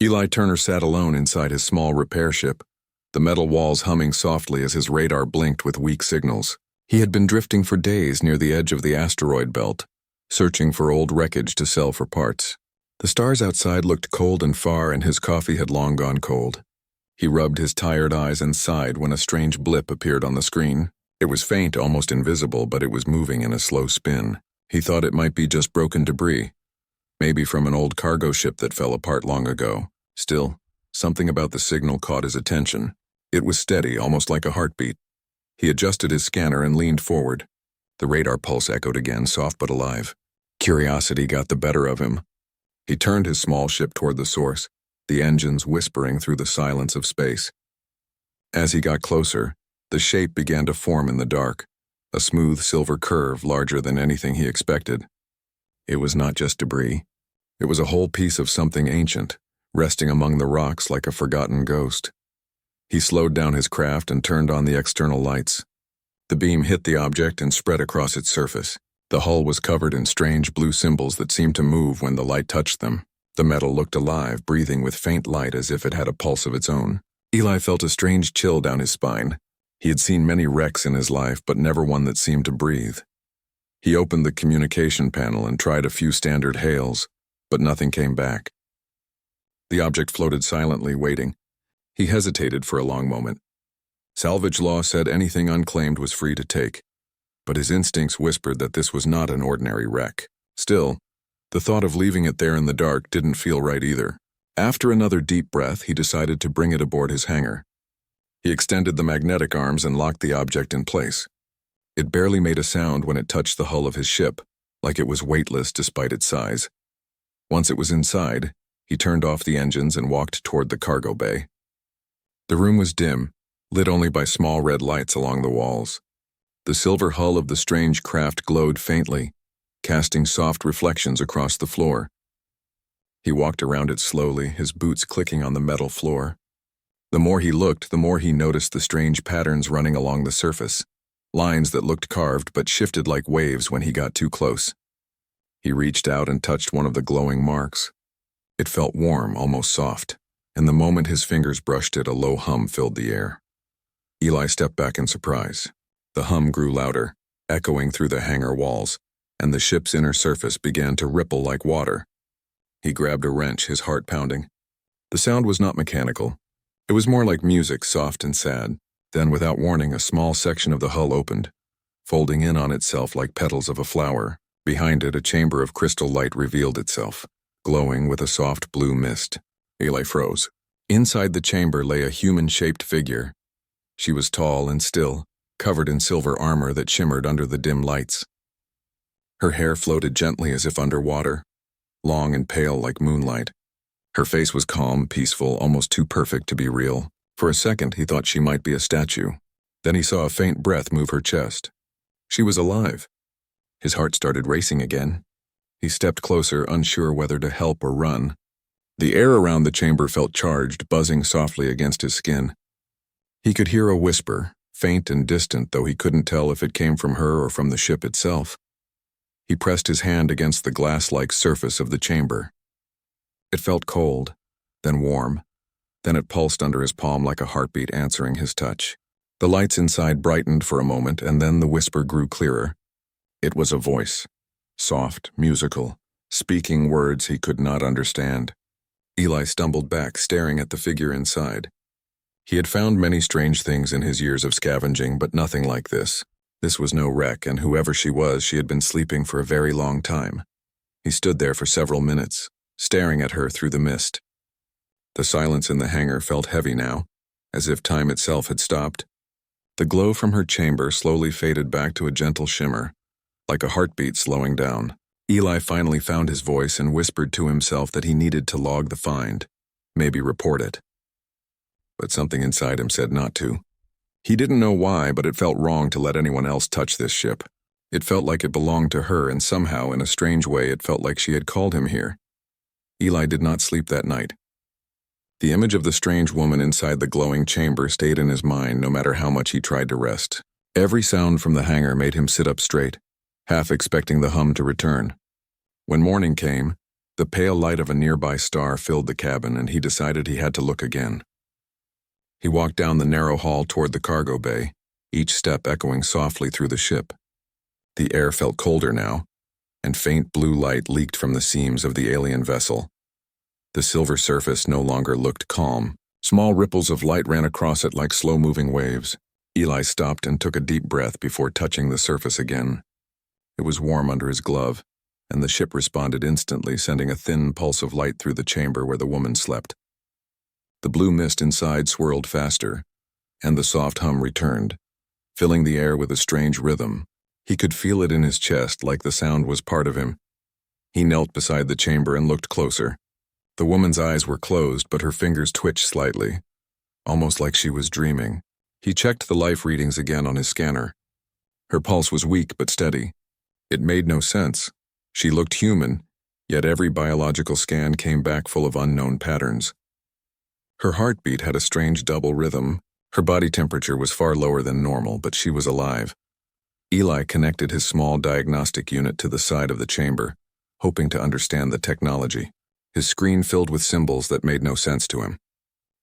Eli Turner sat alone inside his small repair ship, the metal walls humming softly as his radar blinked with weak signals. He had been drifting for days near the edge of the asteroid belt, searching for old wreckage to sell for parts. The stars outside looked cold and far, and his coffee had long gone cold. He rubbed his tired eyes and sighed when a strange blip appeared on the screen. It was faint, almost invisible, but it was moving in a slow spin. He thought it might be just broken debris, maybe from an old cargo ship that fell apart long ago. Still, something about the signal caught his attention. It was steady, almost like a heartbeat. He adjusted his scanner and leaned forward. The radar pulse echoed again, soft but alive. Curiosity got the better of him. He turned his small ship toward the source, the engines whispering through the silence of space. As he got closer, the shape began to form in the dark, a smooth silver curve larger than anything he expected. It was not just debris. It was a whole piece of something ancient, resting among the rocks like a forgotten ghost. He slowed down his craft and turned on the external lights. The beam hit the object and spread across its surface. The hull was covered in strange blue symbols that seemed to move when the light touched them. The metal looked alive, breathing with faint light as if it had a pulse of its own. Eli felt a strange chill down his spine. He had seen many wrecks in his life, but never one that seemed to breathe. He opened the communication panel and tried a few standard hails, but nothing came back. The object floated silently, waiting. He hesitated for a long moment. Salvage law said anything unclaimed was free to take, but his instincts whispered that this was not an ordinary wreck. Still, the thought of leaving it there in the dark didn't feel right either. After another deep breath, he decided to bring it aboard his hangar. He extended the magnetic arms and locked the object in place. It barely made a sound when it touched the hull of his ship, like it was weightless despite its size. Once it was inside, he turned off the engines and walked toward the cargo bay. The room was dim, lit only by small red lights along the walls. The silver hull of the strange craft glowed faintly, casting soft reflections across the floor. He walked around it slowly, his boots clicking on the metal floor. The more he looked, the more he noticed the strange patterns running along the surface, lines that looked carved but shifted like waves when he got too close. He reached out and touched one of the glowing marks. It felt warm, almost soft, and the moment his fingers brushed it, a low hum filled the air. Eli stepped back in surprise. The hum grew louder, echoing through the hangar walls, and the ship's inner surface began to ripple like water. He grabbed a wrench, his heart pounding. The sound was not mechanical. It was more like music, soft and sad. Then, without warning, a small section of the hull opened, folding in on itself like petals of a flower. Behind it, a chamber of crystal light revealed itself, glowing with a soft blue mist. Eli froze. Inside the chamber lay a human-shaped figure. She was tall and still, covered in silver armor that shimmered under the dim lights. Her hair floated gently as if underwater, long and pale like moonlight. Her face was calm, peaceful, almost too perfect to be real. For a second, he thought she might be a statue. Then he saw a faint breath move her chest. She was alive. His heart started racing again. He stepped closer, unsure whether to help or run. The air around the chamber felt charged, buzzing softly against his skin. He could hear a whisper, faint and distant, though he couldn't tell if it came from her or from the ship itself. He pressed his hand against the glass-like surface of the chamber. It felt cold, then warm. Then it pulsed under his palm like a heartbeat answering his touch. The lights inside brightened for a moment, and then the whisper grew clearer. It was a voice, soft, musical, speaking words he could not understand. Eli stumbled back, staring at the figure inside. He had found many strange things in his years of scavenging, but nothing like this. This was no wreck, and whoever she was, she had been sleeping for a very long time. He stood there for several minutes, staring at her through the mist. The silence in the hangar felt heavy now, as if time itself had stopped. The glow from her chamber slowly faded back to a gentle shimmer, like a heartbeat slowing down. Eli finally found his voice and whispered to himself that he needed to log the find, maybe report it. But something inside him said not to. He didn't know why, but it felt wrong to let anyone else touch this ship. It felt like it belonged to her, and somehow, in a strange way, it felt like she had called him here. Eli did not sleep that night. The image of the strange woman inside the glowing chamber stayed in his mind no matter how much he tried to rest. Every sound from the hangar made him sit up straight, half expecting the hum to return. When morning came, The pale light of a nearby star filled the cabin, and he decided he had to look again. He walked down the narrow hall toward the cargo bay, each step echoing softly through the ship. The air felt colder now, and faint blue light leaked from the seams of the alien vessel. The silver surface no longer looked calm. Small ripples of light ran across it like slow-moving waves. Eli stopped and took a deep breath before touching the surface again. It was warm under his glove, and the ship responded instantly, sending a thin pulse of light through the chamber where the woman slept. The blue mist inside swirled faster, and the soft hum returned, filling the air with a strange rhythm. He could feel it in his chest, like the sound was part of him. He knelt beside the chamber and looked closer. The woman's eyes were closed, but her fingers twitched slightly, almost like she was dreaming. He checked the life readings again on his scanner. Her pulse was weak but steady. It made no sense. She looked human, yet every biological scan came back full of unknown patterns. Her heartbeat had a strange double rhythm. Her body temperature was far lower than normal, but she was alive. Eli connected his small diagnostic unit to the side of the chamber, hoping to understand the technology. His screen filled with symbols that made no sense to him.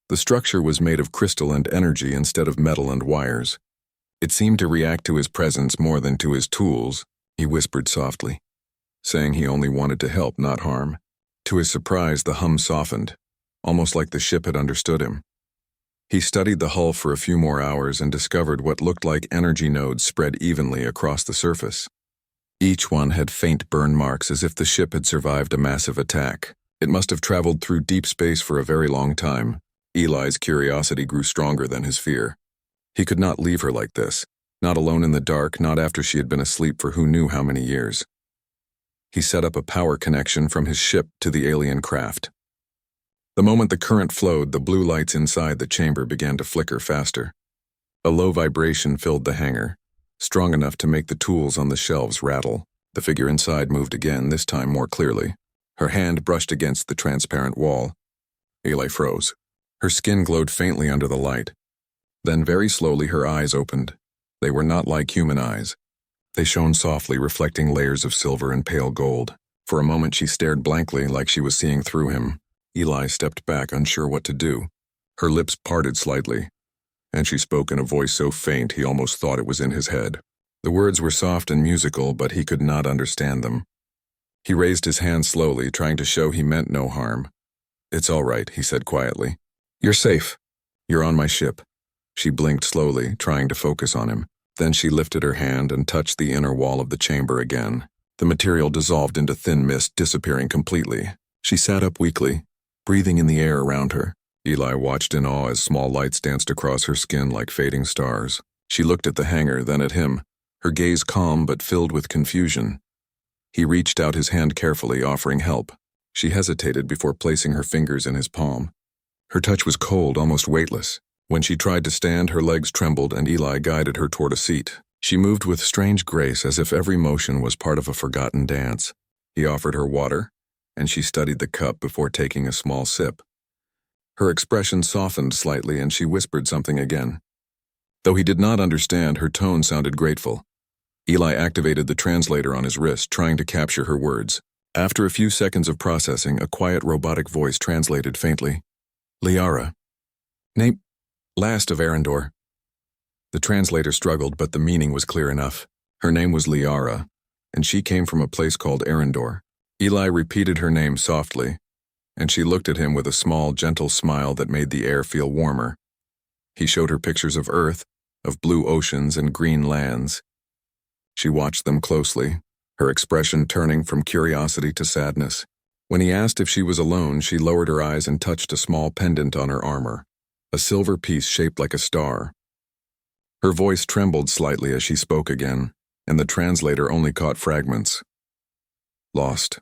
The structure was made of crystal and energy instead of metal and wires. It seemed to react to his presence more than to his tools. He whispered softly, saying he only wanted to help, not harm. To his surprise, the hum softened, almost like the ship had understood him. He studied the hull for a few more hours and discovered what looked like energy nodes spread evenly across the surface. Each one had faint burn marks, as if the ship had survived a massive attack. It must have traveled through deep space for a very long time. Eli's curiosity grew stronger than his fear. He could not leave her like this, not alone in the dark, not after she had been asleep for who knew how many years. He set up a power connection from his ship to the alien craft. The moment the current flowed, the blue lights inside the chamber began to flicker faster. A low vibration filled the hangar, strong enough to make the tools on the shelves rattle. The figure inside moved again, this time more clearly. Her hand brushed against the transparent wall. Eli froze. Her skin glowed faintly under the light. Then very slowly her eyes opened. They were not like human eyes. They shone softly, reflecting layers of silver and pale gold. For a moment she stared blankly, like she was seeing through him. Eli stepped back, unsure what to do. Her lips parted slightly, and she spoke in a voice so faint he almost thought it was in his head. The words were soft and musical, but he could not understand them. He raised his hand slowly, trying to show he meant no harm. "It's all right," he said quietly. "You're safe. You're on my ship." She blinked slowly, trying to focus on him. Then she lifted her hand and touched the inner wall of the chamber again. The material dissolved into thin mist, disappearing completely. She sat up weakly, breathing in the air around her. Eli watched in awe as small lights danced across her skin like fading stars. She looked at the hangar, then at him, her gaze calm but filled with confusion. He reached out his hand carefully, offering help. She hesitated before placing her fingers in his palm. Her touch was cold, almost weightless. When she tried to stand, her legs trembled, and Eli guided her toward a seat. She moved with strange grace, as if every motion was part of a forgotten dance. He offered her water, and she studied the cup before taking a small sip. Her expression softened slightly, and she whispered something again. Though he did not understand, her tone sounded grateful. Eli activated the translator on his wrist, trying to capture her words. After a few seconds of processing, a quiet robotic voice translated faintly. "Liara. Name, last of Arendor." The translator struggled, but the meaning was clear enough. Her name was Liara, and she came from a place called Arendor. Eli repeated her name softly, and she looked at him with a small, gentle smile that made the air feel warmer. He showed her pictures of Earth, of blue oceans and green lands. She watched them closely, her expression turning from curiosity to sadness. When he asked if she was alone, she lowered her eyes and touched a small pendant on her armor, a silver piece shaped like a star. Her voice trembled slightly as she spoke again, and the translator only caught fragments. "Lost.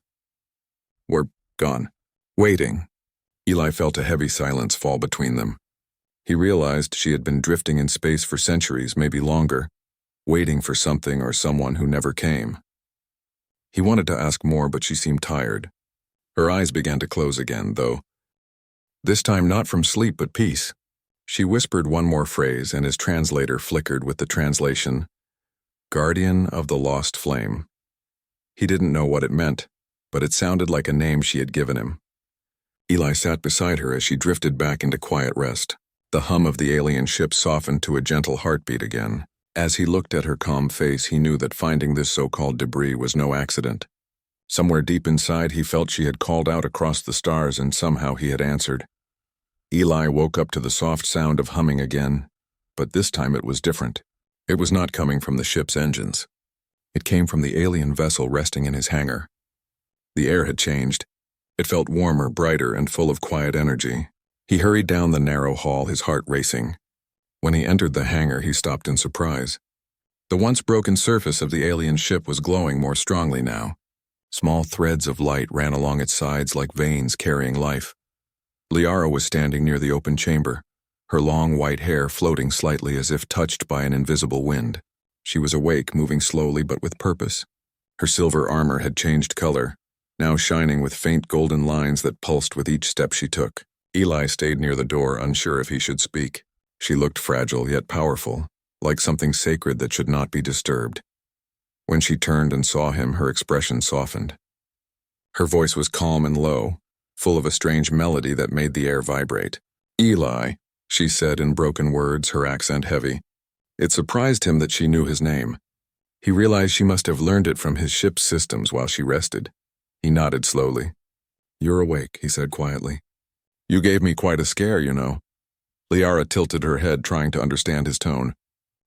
We're gone. Waiting." Eli felt a heavy silence fall between them. He realized she had been drifting in space for centuries, maybe longer, waiting for something or someone who never came. He wanted to ask more, but she seemed tired. Her eyes began to close again, though. This time not from sleep, but peace. She whispered one more phrase, and his translator flickered with the translation, "Guardian of the Lost Flame." He didn't know what it meant, but it sounded like a name she had given him. Eli sat beside her as she drifted back into quiet rest. The hum of the alien ship softened to a gentle heartbeat again. As he looked at her calm face, he knew that finding this so-called debris was no accident. Somewhere deep inside, he felt she had called out across the stars, and somehow he had answered. Eli woke up to the soft sound of humming again, but this time it was different. It was not coming from the ship's engines. It came from the alien vessel resting in his hangar. The air had changed. It felt warmer, brighter, and full of quiet energy. He hurried down the narrow hall, his heart racing. When he entered the hangar, he stopped in surprise. The once broken surface of the alien ship was glowing more strongly now. Small threads of light ran along its sides like veins carrying life. Liara was standing near the open chamber, her long white hair floating slightly as if touched by an invisible wind. She was awake, moving slowly but with purpose. Her silver armor had changed color, now shining with faint golden lines that pulsed with each step she took. Eli stayed near the door, unsure if he should speak. She looked fragile yet powerful, like something sacred that should not be disturbed. When she turned and saw him, her expression softened. Her voice was calm and low, full of a strange melody that made the air vibrate. "Eli," she said in broken words, her accent heavy. It surprised him that she knew his name. He realized she must have learned it from his ship's systems while she rested. He nodded slowly. "You're awake," he said quietly. "You gave me quite a scare, you know." Liara tilted her head, trying to understand his tone.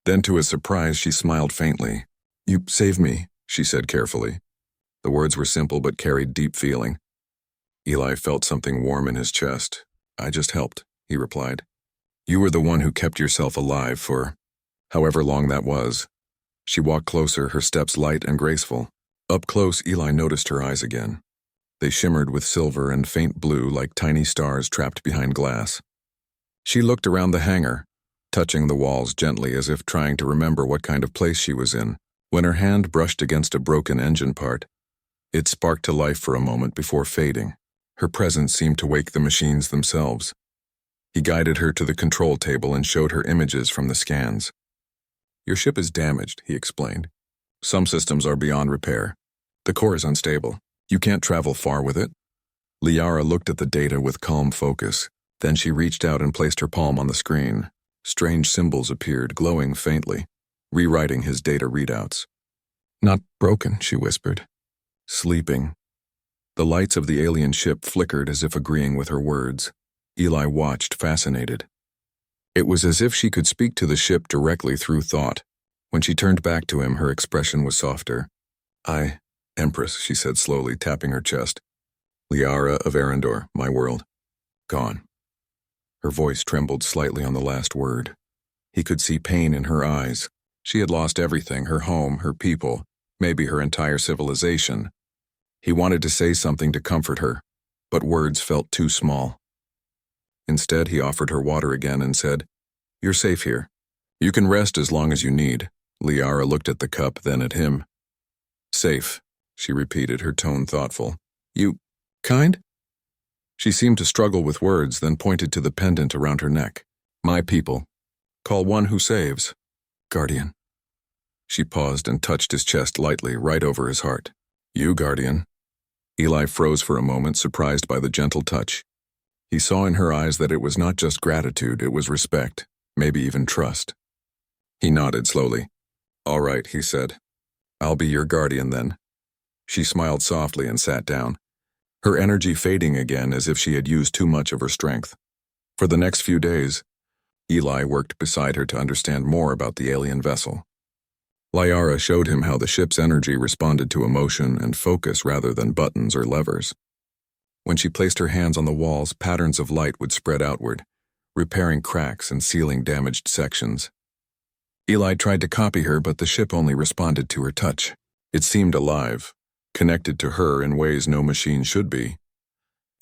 Then, to his surprise, she smiled faintly. "You saved me," she said carefully. The words were simple but carried deep feeling. Eli felt something warm in his chest. "I just helped," he replied. "You were the one who kept yourself alive for however long that was." She walked closer, her steps light and graceful. Up close, Eli noticed her eyes again. They shimmered with silver and faint blue like tiny stars trapped behind glass. She looked around the hangar, touching the walls gently as if trying to remember what kind of place she was in. When her hand brushed against a broken engine part, it sparked to life for a moment before fading. Her presence seemed to wake the machines themselves. He guided her to the control table and showed her images from the scans. "Your ship is damaged," he explained. "Some systems are beyond repair. The core is unstable. You can't travel far with it." Liara looked at the data with calm focus. Then she reached out and placed her palm on the screen. Strange symbols appeared, glowing faintly, rewriting his data readouts. "Not broken," she whispered. "Sleeping." The lights of the alien ship flickered as if agreeing with her words. Eli watched, fascinated. It was as if she could speak to the ship directly through thought. When she turned back to him, her expression was softer. Empress," she said slowly, tapping her chest. "Liara of Arendor, my world. Gone." Her voice trembled slightly on the last word. He could see pain in her eyes. She had lost everything, her home, her people, maybe her entire civilization. He wanted to say something to comfort her, but words felt too small. Instead, he offered her water again and said, "You're safe here. You can rest as long as you need." Liara looked at the cup, then at him. "Safe," she repeated, her tone thoughtful. "You kind?" She seemed to struggle with words, then pointed to the pendant around her neck. "My people. Call one who saves. Guardian." She paused and touched his chest lightly, right over his heart. "You, Guardian." Eli froze for a moment, surprised by the gentle touch. He saw in her eyes that it was not just gratitude, it was respect, maybe even trust. He nodded slowly. "All right," he said. "I'll be your guardian then." She smiled softly and sat down, her energy fading again as if she had used too much of her strength. For the next few days, Eli worked beside her to understand more about the alien vessel. Liara showed him how the ship's energy responded to emotion and focus rather than buttons or levers. When she placed her hands on the walls, patterns of light would spread outward, repairing cracks and sealing damaged sections. Eli tried to copy her, but the ship only responded to her touch. It seemed alive, connected to her in ways no machine should be.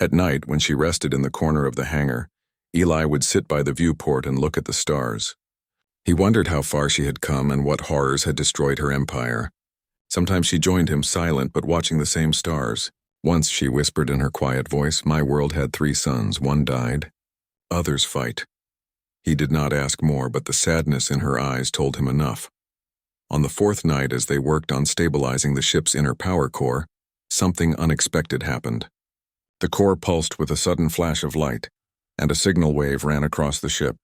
At night, when she rested in the corner of the hangar, Eli would sit by the viewport and look at the stars. He wondered how far she had come and what horrors had destroyed her empire. Sometimes she joined him, silent but watching the same stars. Once she whispered in her quiet voice, "My world had 3 sons, one died. Others fight." He did not ask more, but the sadness in her eyes told him enough. On the 4th night, as they worked on stabilizing the ship's inner power core, something unexpected happened. The core pulsed with a sudden flash of light, and a signal wave ran across the ship.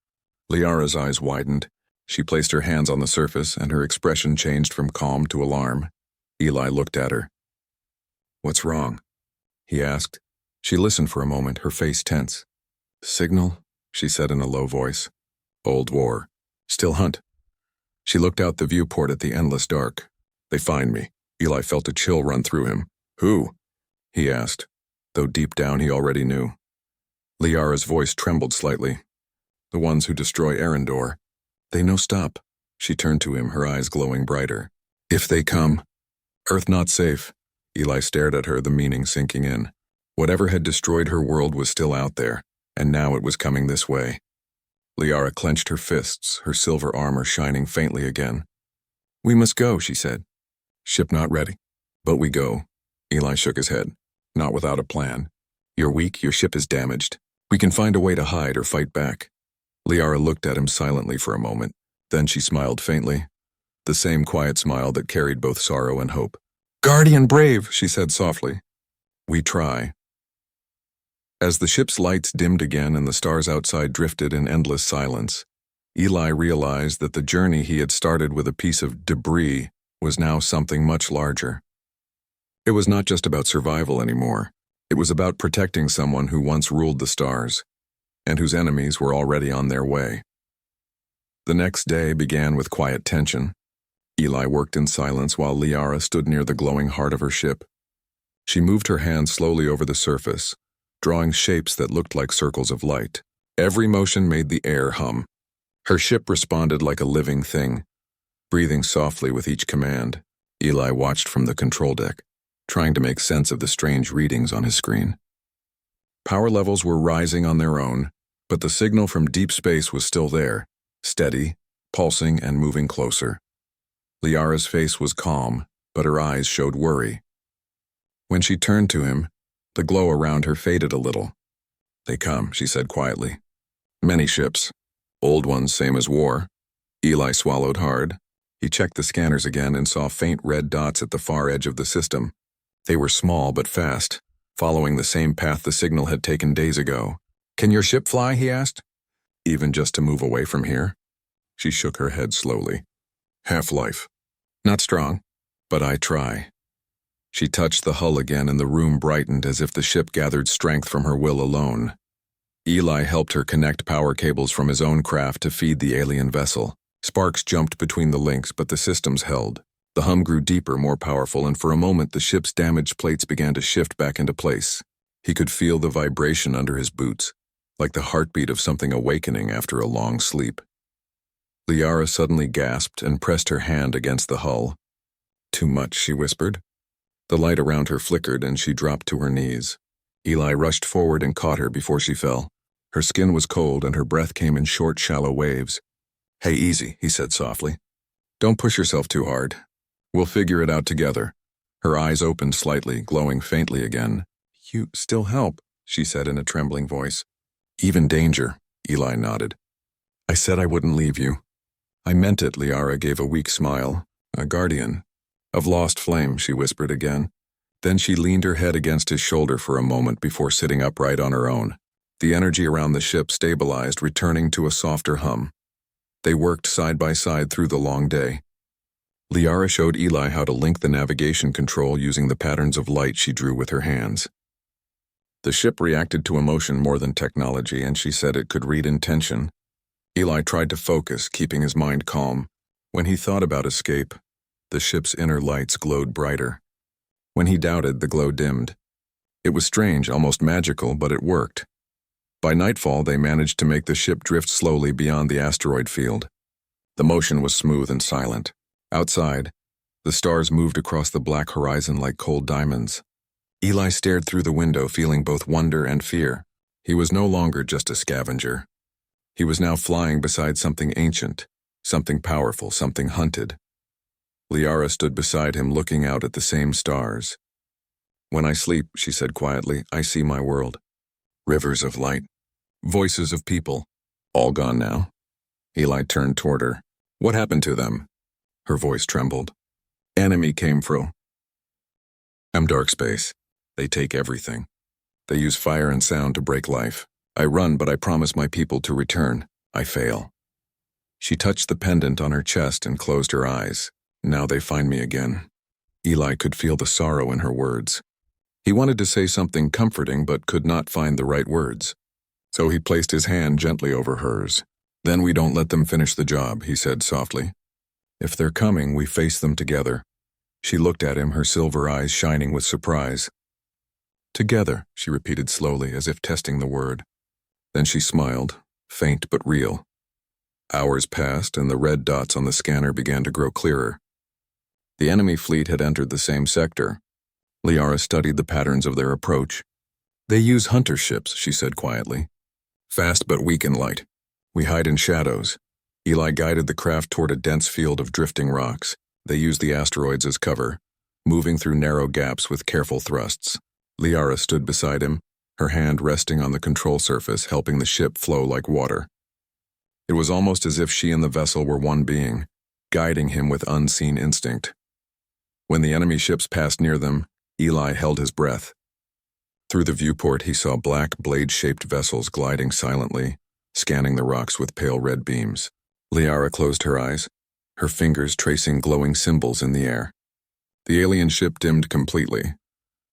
Liara's eyes widened. She placed her hands on the surface, and her expression changed from calm to alarm. Eli looked at her. "What's wrong?" he asked. She listened for a moment, her face tense. "Signal," she said in a low voice. "Old war. Still hunt." She looked out the viewport at the endless dark. "They find me." Eli felt a chill run through him. "Who?" he asked, though deep down he already knew. Liara's voice trembled slightly. "The ones who destroy Arendor. They know stop." She turned to him, her eyes glowing brighter. "If they come." "Earth not safe." Eli stared at her, the meaning sinking in. Whatever had destroyed her world was still out there, and now it was coming this way. Liara clenched her fists, her silver armor shining faintly again. "We must go," she said. "Ship not ready." "But we go." Eli shook his head. "Not without a plan. You're weak, your ship is damaged. We can find a way to hide or fight back." Liara looked at him silently for a moment. Then she smiled faintly. The same quiet smile that carried both sorrow and hope. "Guardian brave," she said softly. "We try." As the ship's lights dimmed again and the stars outside drifted in endless silence, Eli realized that the journey he had started with a piece of debris was now something much larger. It was not just about survival anymore. It was about protecting someone who once ruled the stars, and whose enemies were already on their way. The next day began with quiet tension. Eli worked in silence while Liara stood near the glowing heart of her ship. She moved her hand slowly over the surface, drawing shapes that looked like circles of light. Every motion made the air hum. Her ship responded like a living thing, breathing softly with each command. Eli watched from the control deck, trying to make sense of the strange readings on his screen. Power levels were rising on their own, but the signal from deep space was still there, steady, pulsing and moving closer. Liara's face was calm, but her eyes showed worry. When she turned to him, the glow around her faded a little. "They come," she said quietly. "Many ships. Old ones, same as war." Eli swallowed hard. He checked the scanners again and saw faint red dots at the far edge of the system. They were small but fast, following the same path the signal had taken days ago. "Can your ship fly?" he asked. "Even just to move away from here?" She shook her head slowly. "Half-life. Not strong, but I try." She touched the hull again and the room brightened as if the ship gathered strength from her will alone. Eli helped her connect power cables from his own craft to feed the alien vessel. Sparks jumped between the links, but the systems held. The hum grew deeper, more powerful, and for a moment the ship's damaged plates began to shift back into place. He could feel the vibration under his boots, like the heartbeat of something awakening after a long sleep. Liara suddenly gasped and pressed her hand against the hull. "Too much," she whispered. The light around her flickered and she dropped to her knees. Eli rushed forward and caught her before she fell. Her skin was cold and her breath came in short, shallow waves. "Hey, easy," he said softly. "Don't push yourself too hard. We'll figure it out together." Her eyes opened slightly, glowing faintly again. "You still help," she said in a trembling voice. "Even danger," Eli nodded. "I said I wouldn't leave you." "I meant it," Liara gave a weak smile. "A guardian of lost flame," she whispered again. Then she leaned her head against his shoulder for a moment before sitting upright on her own. The energy around the ship stabilized, returning to a softer hum. They worked side by side through the long day. Liara showed Eli how to link the navigation control using the patterns of light she drew with her hands. The ship reacted to emotion more than technology, and she said it could read intention. Eli tried to focus, keeping his mind calm. When he thought about escape, the ship's inner lights glowed brighter. When he doubted, the glow dimmed. It was strange, almost magical, but it worked. By nightfall, they managed to make the ship drift slowly beyond the asteroid field. The motion was smooth and silent. Outside, the stars moved across the black horizon like cold diamonds. Eli stared through the window, feeling both wonder and fear. He was no longer just a scavenger. He was now flying beside something ancient, something powerful, something hunted. Liara stood beside him, looking out at the same stars. "When I sleep," she said quietly, "I see my world. Rivers of light. Voices of people. All gone now." Eli turned toward her. "What happened to them?" Her voice trembled. "Enemy came through." I'm dark space. They take everything. They use fire and sound to break life. I run, but I promise my people to return. I fail. She touched the pendant on her chest and closed her eyes. Now they find me again. Eli could feel the sorrow in her words. He wanted to say something comforting, but could not find the right words. So he placed his hand gently over hers. Then we don't let them finish the job, he said softly. If they're coming, we face them together. She looked at him, her silver eyes shining with surprise. Together, she repeated slowly, as if testing the word. Then she smiled, faint but real. Hours passed, and the red dots on the scanner began to grow clearer. The enemy fleet had entered the same sector. Liara studied the patterns of their approach. They use hunter ships, she said quietly. Fast but weak in light. We hide in shadows. Eli guided the craft toward a dense field of drifting rocks. They used the asteroids as cover, moving through narrow gaps with careful thrusts. Liara stood beside him, her hand resting on the control surface, helping the ship flow like water. It was almost as if she and the vessel were one being, guiding him with unseen instinct. When the enemy ships passed near them, Eli held his breath. Through the viewport, he saw black, blade-shaped vessels gliding silently, scanning the rocks with pale red beams. Liara closed her eyes, her fingers tracing glowing symbols in the air. The alien ship dimmed completely,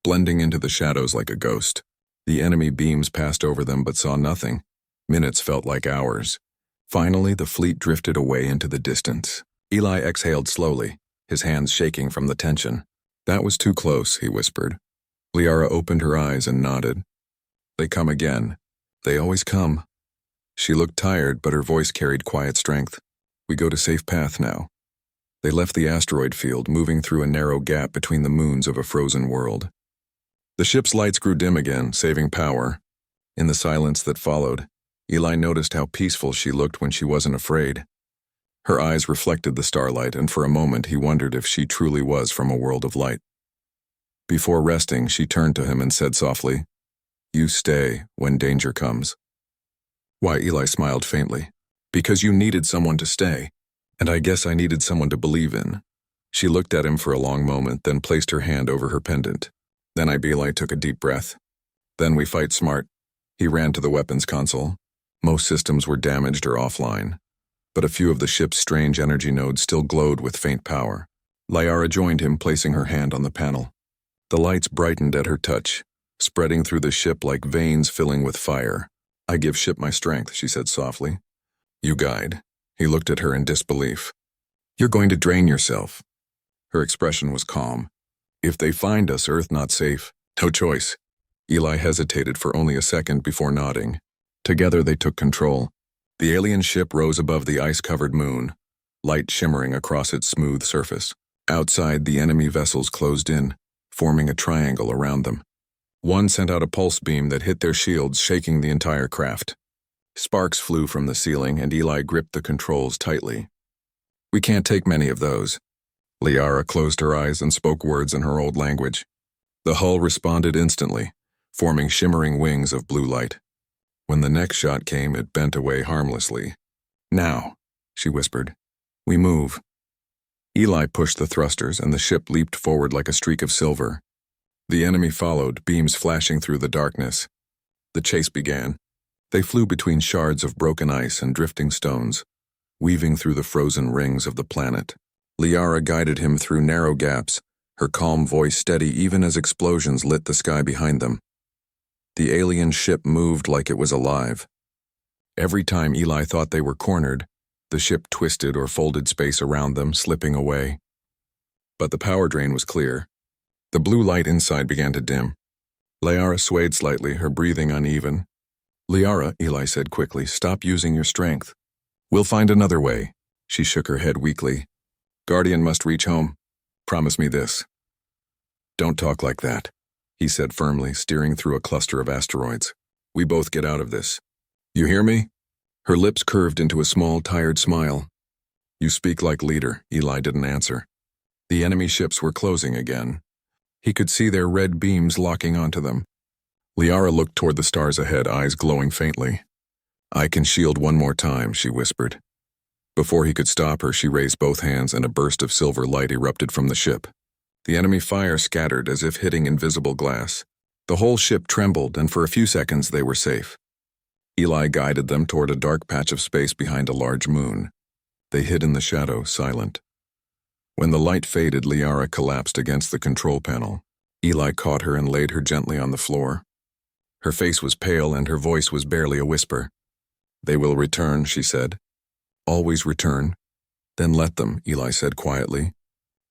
blending into the shadows like a ghost. The enemy beams passed over them but saw nothing. Minutes felt like hours. Finally, the fleet drifted away into the distance. Eli exhaled slowly, his hands shaking from the tension. That was too close, he whispered. Liara opened her eyes and nodded. They come again. They always come. She looked tired, but her voice carried quiet strength. We go to safe path now. They left the asteroid field, moving through a narrow gap between the moons of a frozen world. The ship's lights grew dim again, saving power. In the silence that followed, Eli noticed how peaceful she looked when she wasn't afraid. Her eyes reflected the starlight, and for a moment he wondered if she truly was from a world of light. Before resting, she turned to him and said softly, "You stay when danger comes." Why? Eli smiled faintly. Because you needed someone to stay, and I guess I needed someone to believe in. She looked at him for a long moment, then placed her hand over her pendant. Then Eli took a deep breath. Then we fight smart. He ran to the weapons console. Most systems were damaged or offline, but a few of the ship's strange energy nodes still glowed with faint power. Liara joined him, placing her hand on the panel. The lights brightened at her touch, spreading through the ship like veins filling with fire. I give ship my strength, she said softly. You guide. He looked at her in disbelief. You're going to drain yourself. Her expression was calm. If they find us, Earth not safe. No choice. Eli hesitated for only a second before nodding. Together they took control. The alien ship rose above the ice-covered moon, light shimmering across its smooth surface. Outside, the enemy vessels closed in, forming a triangle around them. One sent out a pulse beam that hit their shields, shaking the entire craft. Sparks flew from the ceiling, and Eli gripped the controls tightly. We can't take many of those. Liara closed her eyes and spoke words in her old language. The hull responded instantly, forming shimmering wings of blue light. When the next shot came, it bent away harmlessly. Now, she whispered. We move. Eli pushed the thrusters, and the ship leaped forward like a streak of silver. The enemy followed, beams flashing through the darkness. The chase began. They flew between shards of broken ice and drifting stones, weaving through the frozen rings of the planet. Liara guided him through narrow gaps, her calm voice steady even as explosions lit the sky behind them. The alien ship moved like it was alive. Every time Eli thought they were cornered, the ship twisted or folded space around them, slipping away. But the power drain was clear. The blue light inside began to dim. Liara swayed slightly, her breathing uneven. Liara, Eli said quickly, stop using your strength. We'll find another way. She shook her head weakly. Guardian must reach home. Promise me this. Don't talk like that, he said firmly, steering through a cluster of asteroids. We both get out of this. You hear me? Her lips curved into a small, tired smile. You speak like leader. Eli didn't answer. The enemy ships were closing again. He could see their red beams locking onto them. Liara looked toward the stars ahead, eyes glowing faintly. I can shield one more time, she whispered. Before he could stop her, she raised both hands and a burst of silver light erupted from the ship. The enemy fire scattered as if hitting invisible glass. The whole ship trembled, and for a few seconds they were safe. Eli guided them toward a dark patch of space behind a large moon. They hid in the shadow, silent. When the light faded, Liara collapsed against the control panel. Eli caught her and laid her gently on the floor. Her face was pale and her voice was barely a whisper. "They will return," she said. "Always return." "Then let them," Eli said quietly.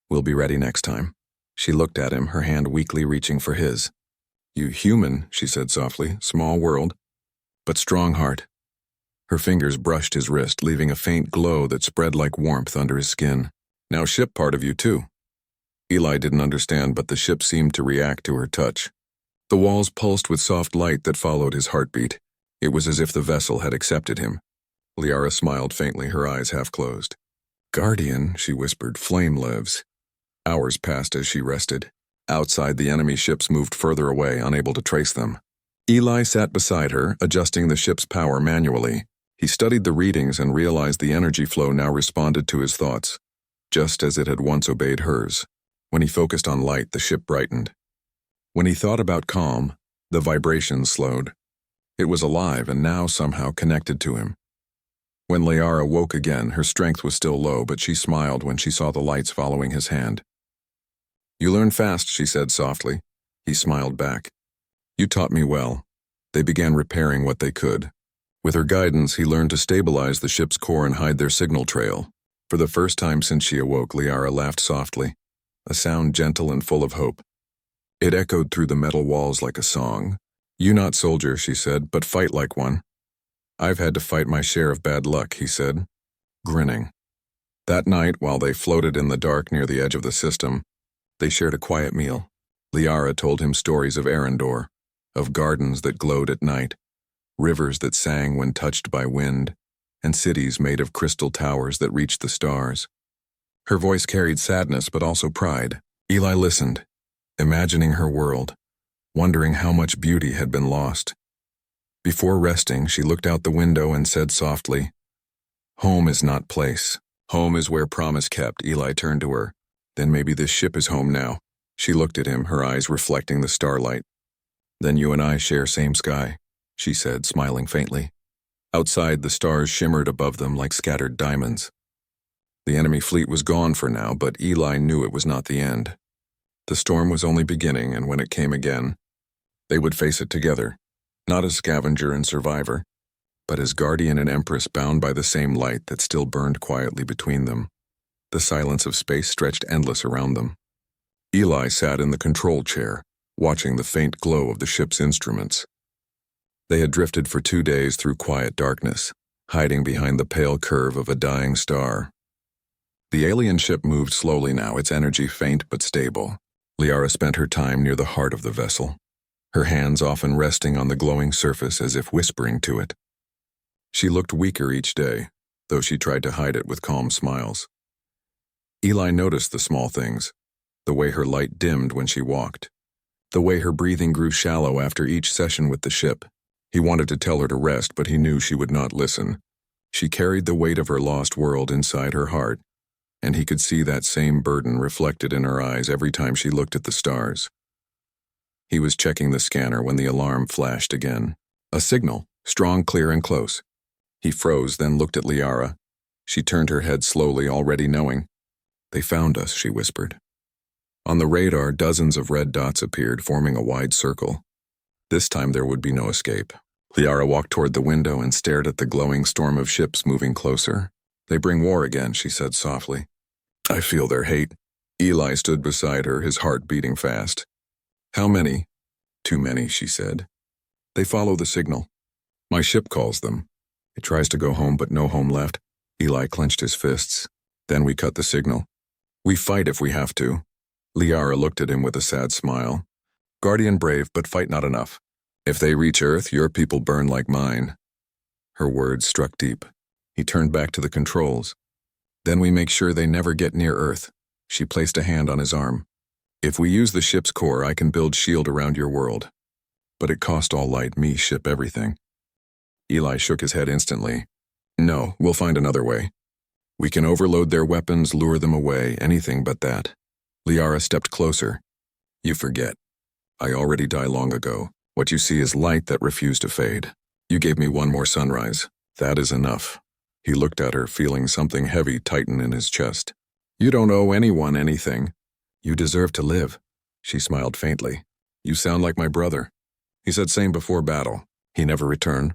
"We'll be ready next time." She looked at him, her hand weakly reaching for his. "You human," she said softly, "small world, but strong heart." Her fingers brushed his wrist, leaving a faint glow that spread like warmth under his skin. "Now ship part of you too." Eli didn't understand, but the ship seemed to react to her touch. The walls pulsed with soft light that followed his heartbeat. It was as if the vessel had accepted him. Liara smiled faintly, her eyes half closed. "Guardian," she whispered, "flame lives." Hours passed as she rested. Outside, the enemy ships moved further away, unable to trace them. Eli sat beside her, adjusting the ship's power manually. He studied the readings and realized the energy flow now responded to his thoughts, just as it had once obeyed hers. When he focused on light, the ship brightened. When he thought about calm, the vibrations slowed. It was alive and now somehow connected to him. When Liara woke again, her strength was still low, but she smiled when she saw the lights following his hand. "You learn fast," she said softly. He smiled back. "You taught me well." They began repairing what they could. With her guidance, he learned to stabilize the ship's core and hide their signal trail. For the first time since she awoke, Liara laughed softly, a sound gentle and full of hope. It echoed through the metal walls like a song. "You not soldier," she said, "but fight like one." "I've had to fight my share of bad luck," he said, grinning. That night, while they floated in the dark near the edge of the system, they shared a quiet meal. Liara told him stories of Arendor, of gardens that glowed at night, rivers that sang when touched by wind, and cities made of crystal towers that reached the stars. Her voice carried sadness but also pride. Eli listened, imagining her world, wondering how much beauty had been lost. Before resting, she looked out the window and said softly, "Home is not place. Home is where promise kept." Eli turned to her. "Then maybe this ship is home now." She looked at him, her eyes reflecting the starlight. "Then you and I share same sky," she said, smiling faintly. Outside, the stars shimmered above them like scattered diamonds. The enemy fleet was gone for now, but Eli knew it was not the end. The storm was only beginning, and when it came again, they would face it together, not as scavenger and survivor, but as guardian and empress bound by the same light that still burned quietly between them. The silence of space stretched endless around them. Eli sat in the control chair, watching the faint glow of the ship's instruments. They had drifted for 2 days through quiet darkness, hiding behind the pale curve of a dying star. The alien ship moved slowly now, its energy faint but stable. Liara spent her time near the heart of the vessel, her hands often resting on the glowing surface as if whispering to it. She looked weaker each day, though she tried to hide it with calm smiles. Eli noticed the small things, the way her light dimmed when she walked, the way her breathing grew shallow after each session with the ship. He wanted to tell her to rest, but he knew she would not listen. She carried the weight of her lost world inside her heart, and he could see that same burden reflected in her eyes every time she looked at the stars. He was checking the scanner when the alarm flashed again. A signal, strong, clear, and close. He froze, then looked at Liara. She turned her head slowly, already knowing. "They found us," she whispered. On the radar, dozens of red dots appeared, forming a wide circle. This time there would be no escape. Liara walked toward the window and stared at the glowing storm of ships moving closer. "They bring war again," she said softly. "I feel their hate." Eli stood beside her, his heart beating fast. "How many?" "Too many," she said. "They follow the signal. My ship calls them. It tries to go home, but no home left." Eli clenched his fists. "Then we cut the signal. We fight if we have to." Liara looked at him with a sad smile. "Guardian brave, but fight not enough. If they reach Earth, your people burn like mine." Her words struck deep. He turned back to the controls. "Then we make sure they never get near Earth." She placed a hand on his arm. "If we use the ship's core, I can build shield around your world. But it cost all light, me ship everything." Eli shook his head instantly. "No, we'll find another way. We can overload their weapons, lure them away, anything but that." Liara stepped closer. You forget. I already died long ago. What you see is light that refused to fade. You gave me one more sunrise. That is enough. He looked at her, feeling something heavy tighten in his chest. You don't owe anyone anything. You deserve to live. She smiled faintly. You sound like my brother. He said same before battle. He never returned.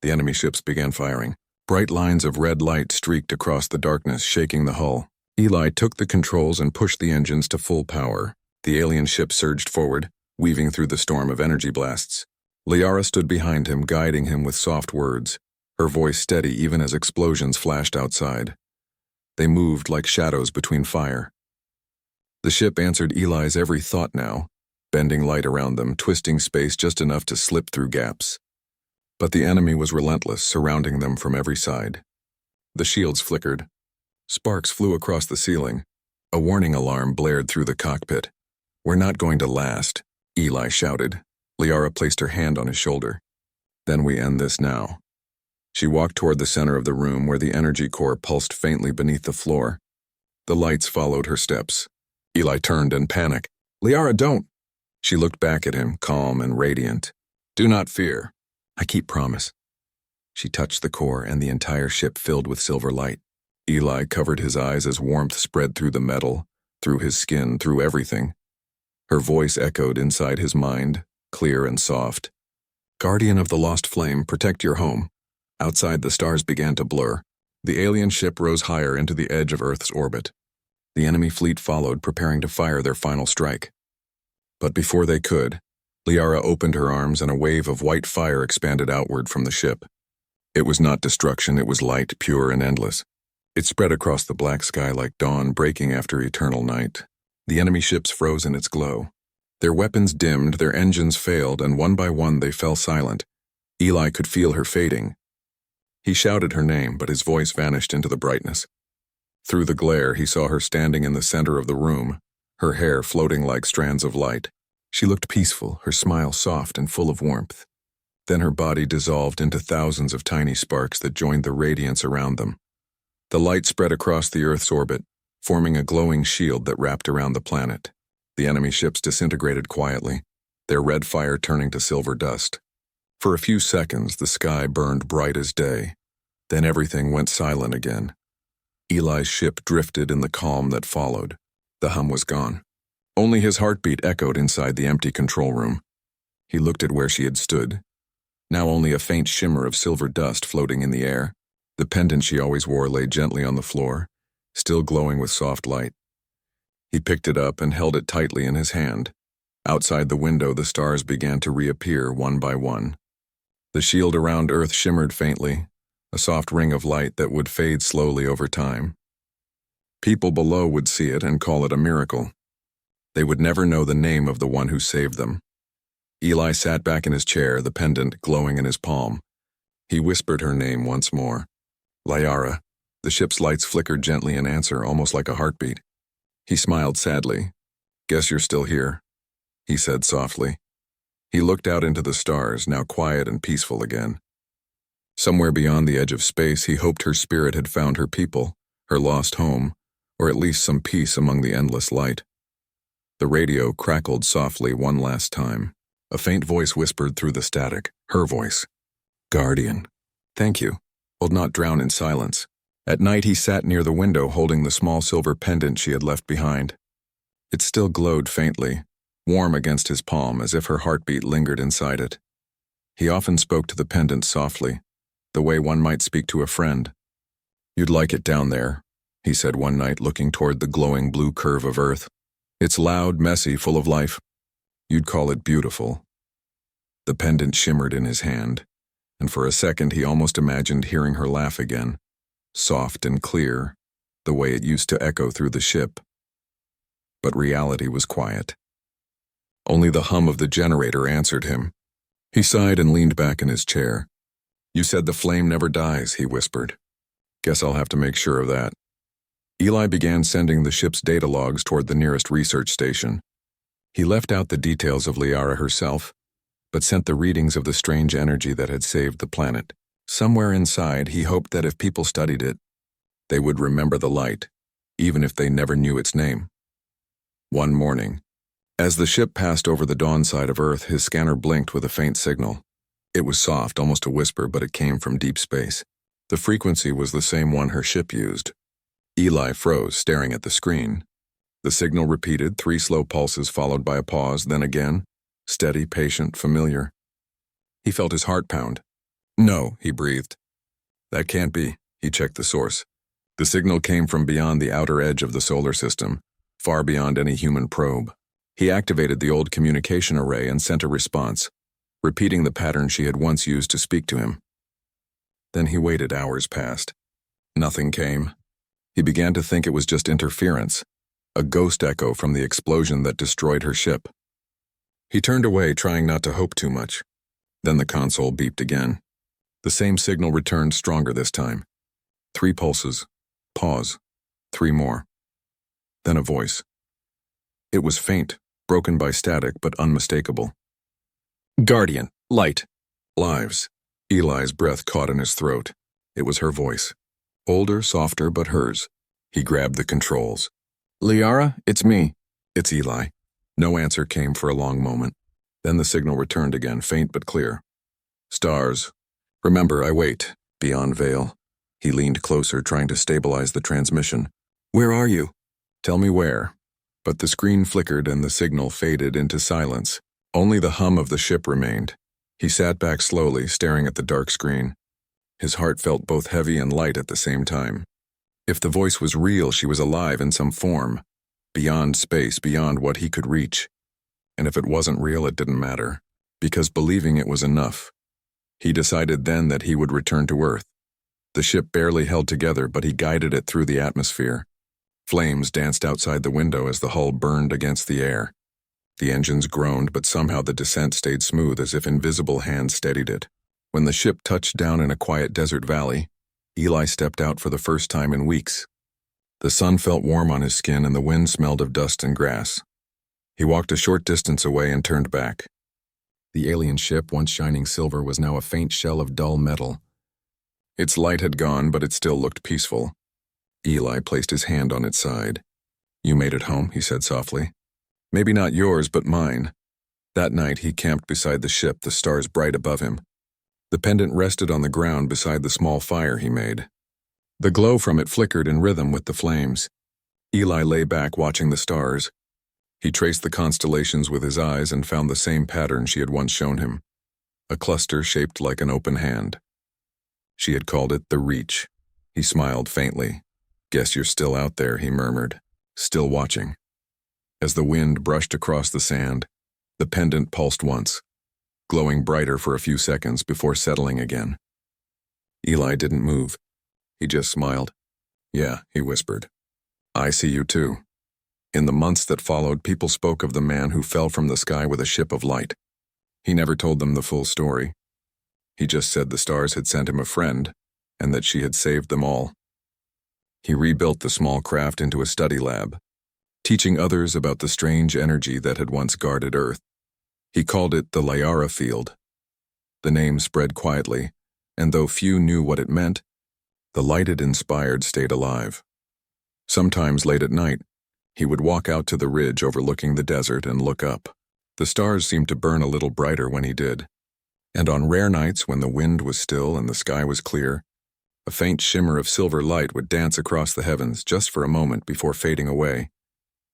The enemy ships began firing. Bright lines of red light streaked across the darkness, shaking the hull. Eli took the controls and pushed the engines to full power. The alien ship surged forward, weaving through the storm of energy blasts. Liara stood behind him, guiding him with soft words, her voice steady even as explosions flashed outside. They moved like shadows between fire. The ship answered Eli's every thought now, bending light around them, twisting space just enough to slip through gaps. But the enemy was relentless, surrounding them from every side. The shields flickered. Sparks flew across the ceiling. A warning alarm blared through the cockpit. We're not going to last, Eli shouted. Liara placed her hand on his shoulder. Then we end this now. She walked toward the center of the room where the energy core pulsed faintly beneath the floor. The lights followed her steps. Eli turned in panic. Liara, don't! She looked back at him, calm and radiant. Do not fear. I keep promise. She touched the core and the entire ship filled with silver light. Eli covered his eyes as warmth spread through the metal, through his skin, through everything. Her voice echoed inside his mind, clear and soft. Guardian of the lost flame, protect your home. Outside, the stars began to blur. The alien ship rose higher into the edge of Earth's orbit. The enemy fleet followed, preparing to fire their final strike. But before they could, Liara opened her arms and a wave of white fire expanded outward from the ship. It was not destruction, it was light, pure and endless. It spread across the black sky like dawn breaking after eternal night. The enemy ships froze in its glow. Their weapons dimmed, their engines failed, and one by one they fell silent. Eli could feel her fading. He shouted her name, but his voice vanished into the brightness. Through the glare, he saw her standing in the center of the room, her hair floating like strands of light. She looked peaceful, her smile soft and full of warmth. Then her body dissolved into thousands of tiny sparks that joined the radiance around them. The light spread across the Earth's orbit, forming a glowing shield that wrapped around the planet. The enemy ships disintegrated quietly, their red fire turning to silver dust. For a few seconds, the sky burned bright as day. Then everything went silent again. Eli's ship drifted in the calm that followed. The hum was gone. Only his heartbeat echoed inside the empty control room. He looked at where she had stood. Now only a faint shimmer of silver dust floating in the air. The pendant she always wore lay gently on the floor, still glowing with soft light. He picked it up and held it tightly in his hand. Outside the window, the stars began to reappear one by one. The shield around Earth shimmered faintly, a soft ring of light that would fade slowly over time. People below would see it and call it a miracle. They would never know the name of the one who saved them. Eli sat back in his chair, the pendant glowing in his palm. He whispered her name once more. Liara. The ship's lights flickered gently in answer, almost like a heartbeat. He smiled sadly. Guess you're still here, he said softly. He looked out into the stars, now quiet and peaceful again. Somewhere beyond the edge of space, he hoped her spirit had found her people, her lost home, or at least some peace among the endless light. The radio crackled softly one last time. A faint voice whispered through the static, her voice. Guardian. Thank you. Will not drown in silence. At night he sat near the window holding the small silver pendant she had left behind. It still glowed faintly, warm against his palm as if her heartbeat lingered inside it. He often spoke to the pendant softly, the way one might speak to a friend. You'd like it down there, he said one night looking toward the glowing blue curve of Earth. It's loud, messy, full of life. You'd call it beautiful. The pendant shimmered in his hand, and for a second he almost imagined hearing her laugh again, soft and clear, the way it used to echo through the ship. But reality was quiet. Only the hum of the generator answered him. He sighed and leaned back in his chair. You said the flame never dies, he whispered. Guess I'll have to make sure of that. Eli began sending the ship's data logs toward the nearest research station. He left out the details of Liara herself, but sent the readings of the strange energy that had saved the planet. Somewhere inside, he hoped that if people studied it, they would remember the light, even if they never knew its name. One morning, as the ship passed over the dawn side of Earth, his scanner blinked with a faint signal. It was soft, almost a whisper, but it came from deep space. The frequency was the same one her ship used. Eli froze, staring at the screen. The signal repeated, 3 slow pulses followed by a pause, then again. Steady, patient, familiar. He felt his heart pound. "No," he breathed. "That can't be." He checked the source. The signal came from beyond the outer edge of the solar system, far beyond any human probe. He activated the old communication array and sent a response, repeating the pattern she had once used to speak to him. Then he waited. Hours passed. Nothing came. He began to think it was just interference, a ghost echo from the explosion that destroyed her ship. He turned away, trying not to hope too much. Then the console beeped again. The same signal returned, stronger this time. 3 pulses. Pause. 3 more. Then a voice. It was faint, broken by static, but unmistakable. "Guardian, light, lives." Eli's breath caught in his throat. It was her voice. Older, softer, but hers. He grabbed the controls. "Liara, it's me." "It's Eli." No answer came for a long moment. Then the signal returned again, faint but clear. "Stars. Remember, I wait. Beyond veil." He leaned closer, trying to stabilize the transmission. "Where are you?" "Tell me where." But the screen flickered and the signal faded into silence. Only the hum of the ship remained. He sat back slowly, staring at the dark screen. His heart felt both heavy and light at the same time. If the voice was real, she was alive in some form, beyond space, beyond what he could reach. And if it wasn't real, it didn't matter, because believing it was enough. He decided then that he would return to Earth. The ship barely held together, but he guided it through the atmosphere. Flames danced outside the window as the hull burned against the air. The engines groaned, but somehow the descent stayed smooth, as if invisible hands steadied it. When the ship touched down in a quiet desert valley, Eli stepped out for the first time in weeks. The sun felt warm on his skin and the wind smelled of dust and grass. He walked a short distance away and turned back. The alien ship, once shining silver, was now a faint shell of dull metal. Its light had gone, but it still looked peaceful. Eli placed his hand on its side. "You made it home," he said softly. "Maybe not yours, but mine." That night he camped beside the ship, the stars bright above him. The pendant rested on the ground beside the small fire he made. The glow from it flickered in rhythm with the flames. Eli lay back watching the stars. He traced the constellations with his eyes and found the same pattern she had once shown him. A cluster shaped like an open hand. She had called it the Reach. He smiled faintly. "Guess you're still out there," he murmured, "still watching." As the wind brushed across the sand, the pendant pulsed once, glowing brighter for a few seconds before settling again. Eli didn't move. He just smiled. "Yeah," he whispered. "I see you too." In the months that followed, people spoke of the man who fell from the sky with a ship of light. He never told them the full story. He just said the stars had sent him a friend, and that she had saved them all. He rebuilt the small craft into a study lab, teaching others about the strange energy that had once guarded Earth. He called it the Liara Field. The name spread quietly, and though few knew what it meant, the light it inspired stayed alive. Sometimes late at night, he would walk out to the ridge overlooking the desert and look up. The stars seemed to burn a little brighter when he did. And on rare nights when the wind was still and the sky was clear, a faint shimmer of silver light would dance across the heavens just for a moment before fading away.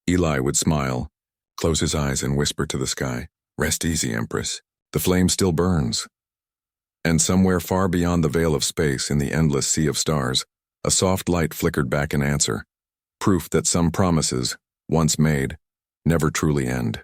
Eli would smile, close his eyes and whisper to the sky, "Rest easy, Empress. The flame still burns." And somewhere far beyond the veil of space, in the endless sea of stars, a soft light flickered back in answer, proof that some promises, once made, never truly end.